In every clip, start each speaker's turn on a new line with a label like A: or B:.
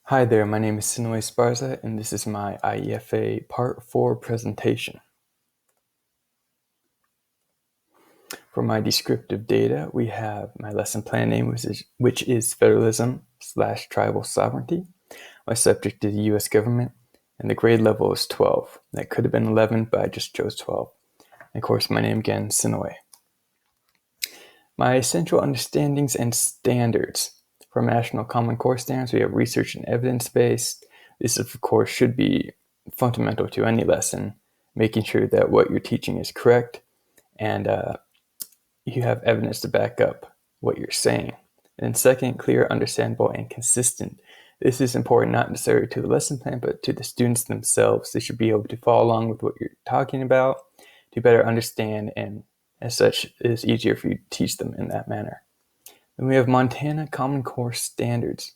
A: Hi there, my name is Sinue Sparza, and this is my IEFA Part 4 presentation. For my descriptive data, we have my lesson plan name, which is Federalism/Tribal Sovereignty. My subject is U.S. government, and the grade level is 12. That could have been 11, but I just chose 12. And of course, my name again, Sinue. My essential understandings and standards. For National Common Core standards, we have research and evidence-based. This, of course, should be fundamental to any lesson, making sure that what you're teaching is correct and you have evidence to back up what you're saying. And second, clear, understandable, and consistent. This is important not necessarily to the lesson plan, but to the students themselves. They should be able to follow along with what you're talking about to better understand, and as such, it is easier for you to teach them in that manner. Then we have Montana Common Core standards.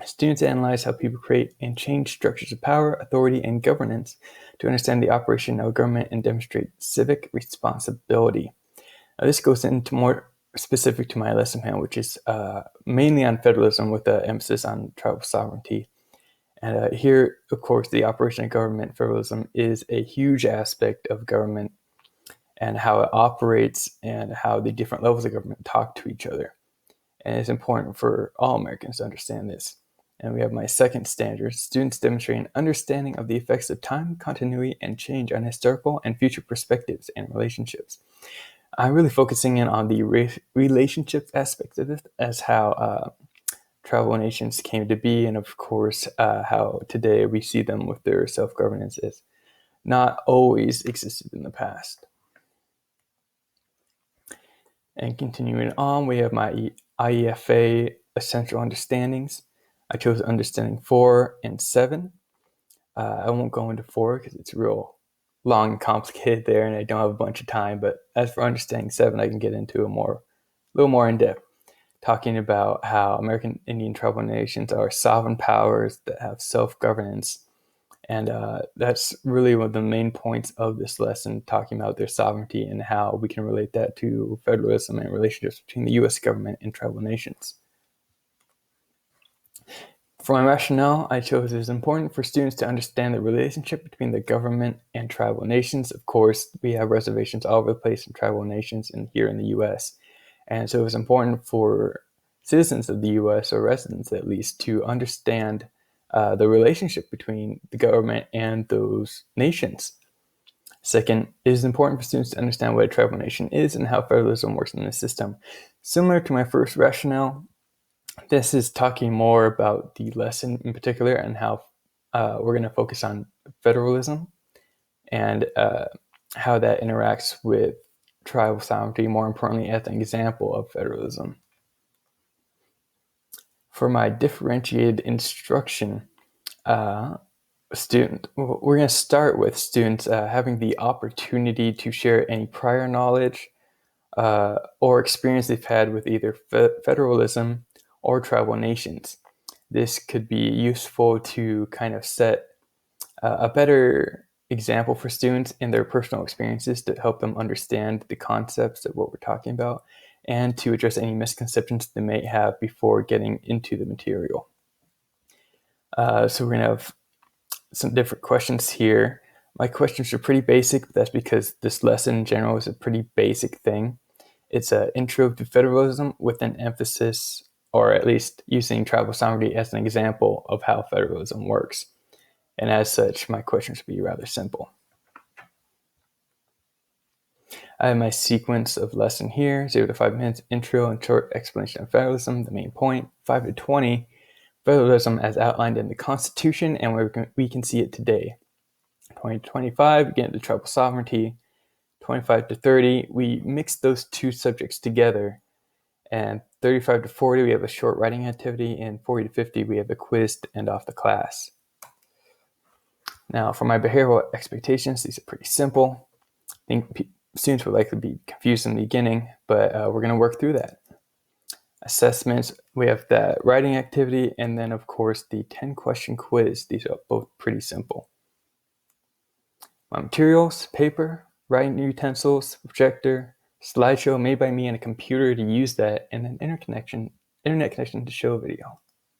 A: Students analyze how people create and change structures of power, authority, and governance to understand the operation of government and demonstrate civic responsibility. Now, this goes into more specific to my lesson plan, which is mainly on federalism with an emphasis on tribal sovereignty. And here, of course, the operation of government federalism is a huge aspect of government and how it operates and how the different levels of government talk to each other. And it's important for all Americans to understand this. And we have my second standard, students demonstrate an understanding of the effects of time, continuity, and change on historical and future perspectives and relationships. I'm really focusing in on the relationship aspect of this, as how tribal nations came to be, and of course, how today we see them with their self-governance as not always existed in the past. And continuing on, we have my IEFA essential understandings. I chose understanding 4 and 7. I won't go into 4 because it's real long and complicated there, and I don't have a bunch of time. But as for understanding 7, I can get into a little more in depth, talking about how American Indian tribal nations are sovereign powers that have self-governance. And that's really one of the main points of this lesson, talking about their sovereignty and how we can relate that to federalism and relationships between the U.S. government and tribal nations. For my rationale, I chose it is important for students to understand the relationship between the government and tribal nations. Of course, we have reservations all over the place in tribal nations and here in the U.S. And so it's important for citizens of the U.S., or residents at least, to understand the relationship between the government and those nations. Second, it is important for students to understand what a tribal nation is and how federalism works in the system. Similar to my first rationale, this is talking more about the lesson in particular and how we're going to focus on federalism and how that interacts with tribal sovereignty, more importantly, as an example of federalism. For my differentiated instruction, we're going to start with students having the opportunity to share any prior knowledge or experience they've had with either federalism or tribal nations. This could be useful to kind of set a better example for students in their personal experiences to help them understand the concepts of what we're talking about and to address any misconceptions they may have before getting into the material. So we're going to have some different questions here. My questions are pretty basic, but that's because this lesson in general is a pretty basic thing. It's an intro to federalism with an emphasis, or at least using tribal sovereignty as an example of how federalism works. And as such, my questions will be rather simple. I have my sequence of lesson here, 0 to 5 minutes, intro and short explanation of federalism, the main point, 5 to 20, federalism as outlined in the Constitution and where we can see it today. 20 to 25, we get into tribal sovereignty. 25 to 30, we mix those two subjects together. And 35 to 40, we have a short writing activity. And 40 to 50, we have a quiz to end off the class. Now, for my behavioral expectations, these are pretty simple. I think students would likely be confused in the beginning, but we're going to work through that. Assessments, we have that writing activity, and then, of course, the 10-question quiz. These are both pretty simple. My materials, paper, writing utensils, projector, slideshow made by me and a computer to use that, and then internet connection to show a video.